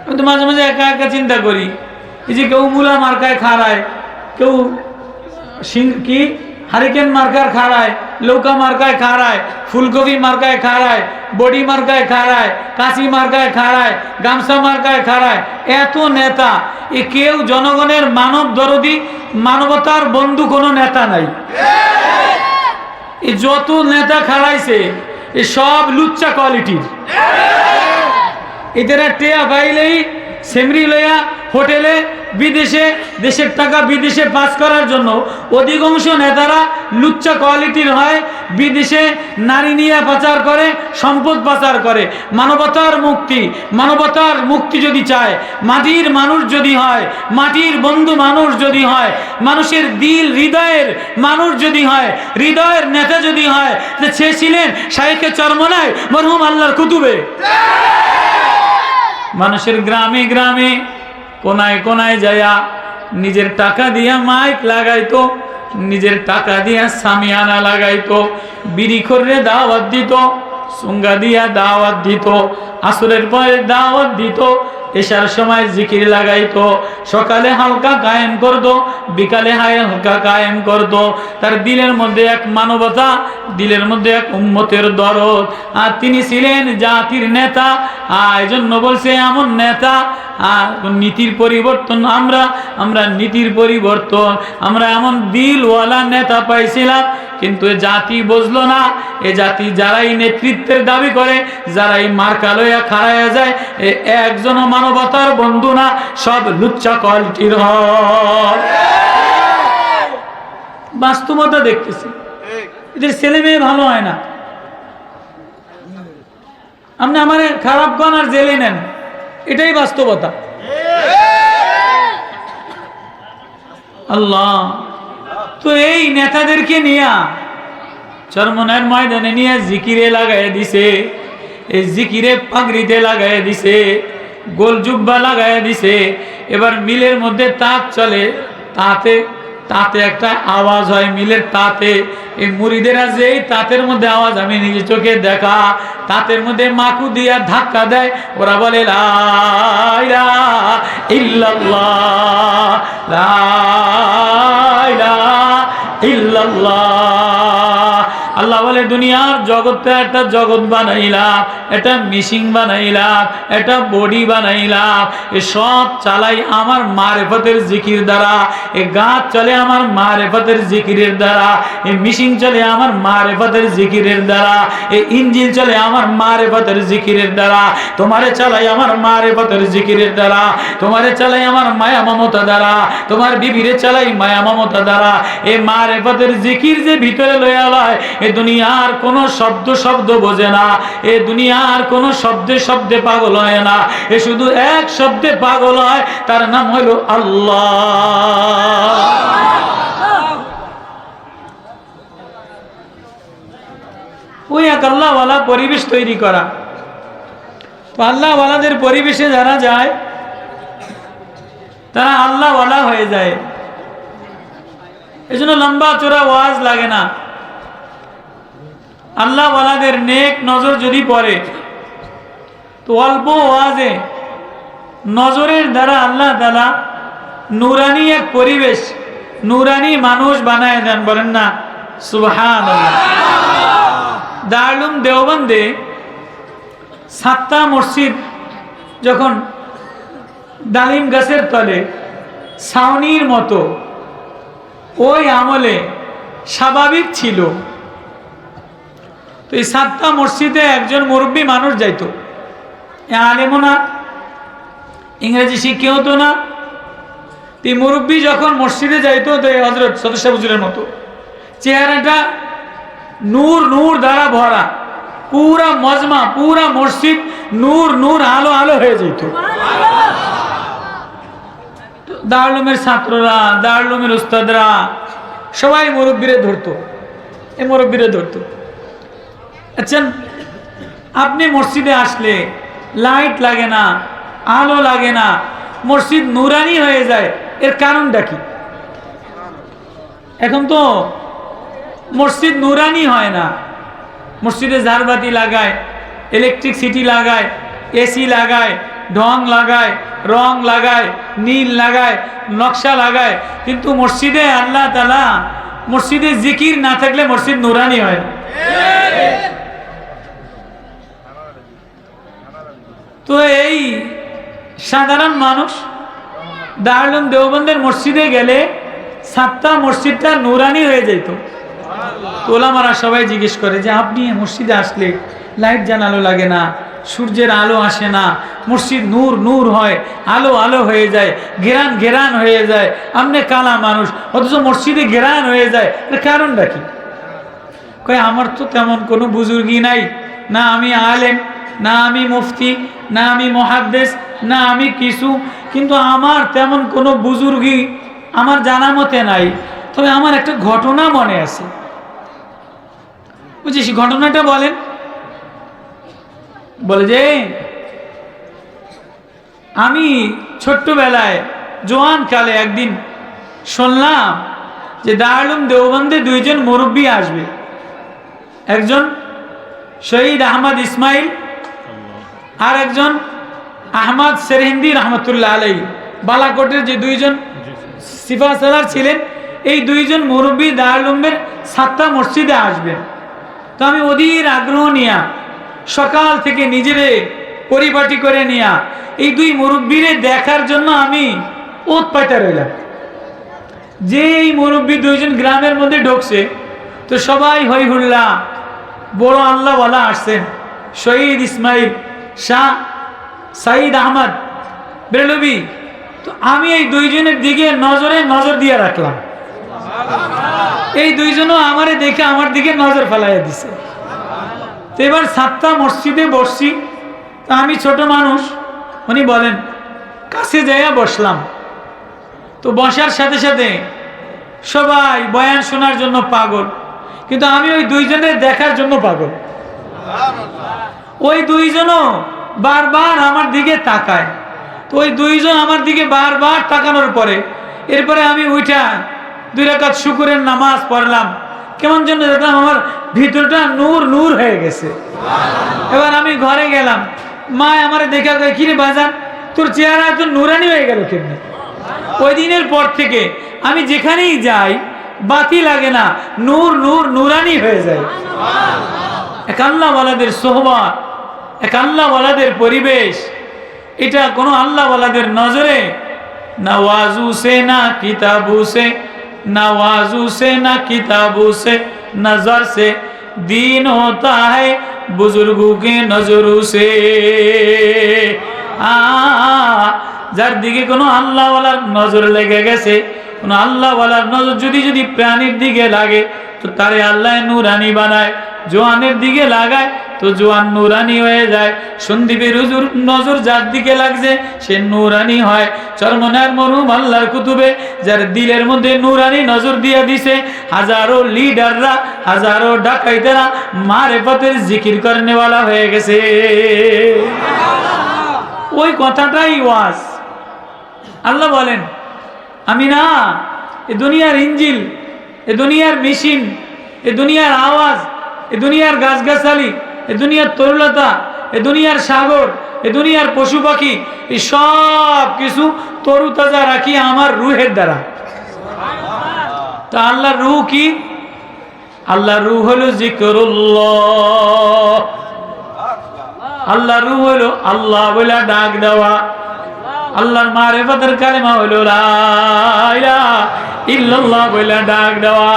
আমি তো মাঝে মাঝে একা একা চিন্তা করি, এই যে কেউ মূলা মার্কায় খাড়ায়, কেউ কি হারিকেন মার্কার খাড়ায়, লৌকা মার্কায় খাড়ায়, ফুলকপি মার্কায় খাড়ায়, বডি মার্কায় খাড়ায়, কাঁচি মার্কায় খাড়ায়, গামছা মার্কায় খাড়ায়, এত নেতা। এ কেউ জনগণের মানব দরদি মানবতার বন্ধু কোনো নেতা নাই। এই যত নেতা খাড়াইছে এ সব লুচ্চা কোয়ালিটির। এদের টেয়া পাইলেই সেমরি লইয়া হোটেলে বিদেশে, দেশের টাকা বিদেশে পাস করার জন্য অধিকাংশ নেতারা লুচ্চা কোয়ালিটির হয়। বিদেশে নারী নিয়ে পাচার করে, সম্পদ পাচার করে। মানবতার মুক্তি যদি চায়, মাটির মানুষ যদি হয়, মাটির বন্ধু মানুষ যদি হয়, মানুষের দিল হৃদয়ের মানুষ যদি হয়, হৃদয়ের নেতা যদি হয়, সে ছিলেন শাইখে চরমনায় মরহুম আল্লাহর কুতুবে। মানুষের গ্রামে গ্রামে কোনায় কোনায় যায়া নিজের টাকা দিয়া মাইক লাগাইতো, নিজের টাকা দিয়া সামিয়ানা লাগাইতো, বিড়ি খোরে দাওয়াত দিত, সুঙ্গা দিয়া দাওয়াত দিত, আসরের পরে দাওয়াত দিত, এশার সময় জিকির লাগাইতো, সকালে হালকা কায়েম করতো, বিকালে হালকা কায়েম করতো। তার দিলের মধ্যে এক মানবতা, দিলের মধ্যে এক উম্মতের দরদ। আর তিনি ছিলেন জাতির নেতা। এই জন্য বলছে এমন নেতা। নীতির পরিবর্তন, আমরা নীতির পরিবর্তন, আমরা এমন দিলওয়ালা নেতা পাইছিলাম, কিন্তু এ জাতি বুঝলো না। এ জাতি যারাই নেতৃত্বের দাবি করে, যারাই মার্কা লইয়া খাড়াইয়া যায়, একজন মানবতার বন্ধু না, সব লুচ্চা কোয়ালিটির হয়। বাস্তবতা দেখতেছি, এদের ছেলে মেয়ে ভালো হয় না। আপনি আমার খারাপ গান আর জেলে নেন, এটাই বাস্তবতা। আল্লাহ তো এই নেতাদেরকে নিয়ে চরমনার ময়দানে নিয়ে জিকিরে লাগাই দিছে, এই জিকিরে পাগড়িতে লাগাই দিছে, গোল জুব্বা লাগাই দিছে। এবার মিলের মধ্যে তাঁত চলে, তাতে একটা আওয়াজ হয় মিলের তাতে। এই মুরিদেরা যে তাঁতের মধ্যে আওয়াজ, আমি নিজে চোখে দেখা, তাঁতের মধ্যে মাকু দিয়া ধাক্কা দেয়। ওরা বলে লা ইলাহা ইল্লাল্লাহ, লা ইলাহা ইল্লাল্লাহ। আল্লাহ বলে দুনিয়ার জগৎটা একটা জগৎ বানাইলাম, এটা মিশিং বানাইলাম, এটা বডি বানাইলাম, এ সব চালাই আমার মারেফতের জিকির দ্বারা। এ গাছ চলে আমার মারেফতের জিকিরের দ্বারা, এ মিশিং চলে আমার মারেফতের জিকিরের দ্বারা, এ ইঞ্জিল চলে আমার মারেফতের জিকিরের দ্বারা। তোমারে চালাই আমার মারেফতের জিকিরের দ্বারা, তোমারে চালাই আমার মায়া মমতা দ্বারা, তোমার বিবিরে চালাই মায়া মমতা দ্বারা। এ মারেফতের জিকির যে ভিতরে লইয়া লয়, এ দুনিয়ার কোন শব্দ বোঝে না, এ দুনিয়ার কোন শব্দে পাগল হয় না, এ শুধু এক শব্দে পাগল হয়, তার নাম হলো আল্লাহ। ওই এক আল্লাহওয়ালা পরিবেশ তৈরি করা। তো আল্লাহওয়ালাদের পরিবেশে যারা যায় তারা আল্লাহওয়ালা হয়ে যায়। এজন্য লম্বা চোরা ওয়াজ লাগে না। আল্লাহওয়ালাদের নেক নজর যদি পড়ে, তো অল্প ওয়াজে নজরের দ্বারা আল্লাহ তাআলা নূরানি এক পরিবেশ, নূরানি মানুষ বানায় দেন। বলেন না সুবহানাল্লাহ। দারুল উলুম দেওবন্দে 7টা মসজিদ যখন ডালিম গাছের তলে ছাউনির মতো ওই আমলে স্বাভাবিক ছিল, তো এই 7টা মসজিদে একজন মুরব্বী মানুষ যাইতো, আলেমও না, ইংরেজি শিক্ষেও তো না। এই মুরব্বী যখন মসজিদে যাইতো, তো এই হযরত সদস্য হুজুরের মতো চেহারাটা নূর দ্বারা ভরা, পুরা মজমা, পুরা মসজিদ নূর আলো হয়ে যেত। দারুল উলুমের ছাত্ররা, দারুল উলুমের উস্তাদরা সবাই মুরব্বীরে ধরতো। আচ্ছা, আপনি মসজিদে আসলে লাইট লাগে না, আলো লাগে না, মসজিদ নুরানি হয়ে যায়, এর কারণটা কি? এখন তো মসজিদ নুরানি হয় না, মসজিদে ঝাড়বাতি লাগায়, ইলেকট্রিসিটি লাগায়, এসি লাগায়, ঢং লাগায়, রং লাগায়, নীল লাগায়, নকশা লাগায়, কিন্তু মসজিদে আল্লাহ তাআলা, মসজিদে জিকির না থাকলে মসজিদ নুরানি হয় না। তো এই সাধারণ মানুষ দারুল উলুম দেওবন্দের মসজিদে গেলে সাতটা মসজিদটা নুরানি হয়ে যেত। তো ওলামারা সবাই জিজ্ঞেস করে যে আপনি মসজিদে আসলে লাইট জানালো লাগে না, সূর্যের আলো আসে না, মসজিদ নূর নূর হয়, আলো আলো হয়ে যায়, ঘেরান ঘেরান হয়ে যায়, আপনি কালা মানুষ অথচ মসজিদে ঘেরান হয়ে যায়, এর কারণটা কি? কয় আমার তো তেমন কোনো বুজুর্গি নাই, না আমি আলেম, না আমি মুফতি, না আমি মুহাদ্দিস, না আমি কিছু, কিন্তু আমার তেমন কোনো বুজুর্গি আমার জানা মতে নাই। তবে আমার একটা ঘটনা মনে আছে। বুঝিস ঘটনাটা বলেন? বলে যে আমি ছোট্টবেলায় জোয়ান কালে একদিন শুনলাম যে দারুল উলুম দেওবন্দে দুইজন মুরব্বী আসবে, একজন শহীদ আহমদ ইসমাইল আর একজন আহমদ সেরহিন্দি রহমতুল্লাহ আলাই, বালাকোটের যে দুইজন সিফাসালার ছিলেন, এই দুইজন মুরব্বী দারুল উলুমের সাতটা মসজিদে আসবেন। তো আমি অধীর আগ্রহ নিয়া সকাল থেকে নিজেরে পরিপাটি করে নিয়া এই দুই মুরব্বীরে দেখার জন্য আমি ওত পাইতে রইলাম। যে এই মুরব্বী দুইজন গ্রামের মধ্যে ঢুকছে, তো সবাই হই হুল্লা, বড় আল্লাহওয়ালা আসছেন, শহীদ ইসমাইল শাহ সাইদ আহমদ বেরলভী। তো আমি এই দুইজনের দিকে নজর দিয়ে রাখলাম। এই দুইজনও আমারে দেখে আমার দিকে নজর ফেলাইয়া দিছে। তো এবার সাতটা মসজিদে বসছি, তা আমি ছোট মানুষ, উনি বলেন কাছে যাইয়া বসলাম। তো বসার সাথে সাথে সবাই বয়ান শোনার জন্য পাগল, কিন্তু আমি ওই দুইজনের দেখার জন্য পাগল। ওই দুইজনও বারবার আমার দিকে তাকায়। তো ওই দুইজন আমার দিকে বারবার তাকানোর পরে এরপরে আমি উঠা 2 রাকাত শুকরের নামাজ পড়লাম। কেমন যেন দেখলাম আমার ভিতরটা নূর নূর হয়ে গেছে। এবার আমি ঘরে গেলাম, মা আমারে দেখা কয় কিরে বাজান, তোর চেহারা এত নুরানি হয়ে গেল কেমনি? ওই দিনের পর থেকে আমি যেখানেই যাই বাতি লাগে না, নূর নূর নুরানি হয়ে যায়। এক আল্লাহওয়ালাদের সোহবত, এক আল্লাহওয়ালাদের পরিবেশ, এটা কোনো আল্লাহওয়ালাদের নজরে না ওয়াজু সে, না কিতাবু সে, ना वाजू से ना किताबों से, नजर से दीन होता है बुजुर्गों के नजरों से। যার দিকে কোনো আল্লাহওয়ালার নজর লেগে গেছে, কোনো আল্লাহওয়ালার নজর যদি প্রাণীর দিকে লাগে তো তারে আল্লাহ নূরানি বানায়, জোয়ানের দিকে লাগায় তো জোয়ান নুরানি হয়ে যায়। সন্দীপের হুজুর নজর যার দিকে লাগছে সে নুরানি হয়। চরমনার মরহুম আল্লাহর কুতুবে যার দিলের মধ্যে নুরানি নজর দিয়ে দিছে, হাজারো লিডাররা, হাজারো ডাকাইতেরা মারেফতের জিকির করনেওয়ালা হয়ে গেছে। ওই কথাটাই ওয়াজ। আল্লাহ বলেন আমি না এ দুনিয়ার ইঞ্জিল, এ দুনিয়ার মেশিন, এ দুনিয়ার আওয়াজ, এ দুনিয়ার গাছগাছালি, এ দুনিয়ার তরুলতা, এ দুনিয়ার সাগর, এ দুনিয়ার পশু পাখি, এই সব কিছু তরুতাজা রাখি আমার রুহের দ্বারা। তা আল্লাহর রূহ কি? আল্লাহর রূহ হলো জিকরুল্লাহ। আল্লাহর রূহ হলো আল্লাহ বলে ডাক দেওয়া। আল্লাহর মারিফতের কালেমা হলো লা ইলাহা ইল্লাল্লাহ বলে ডাক দেওয়া।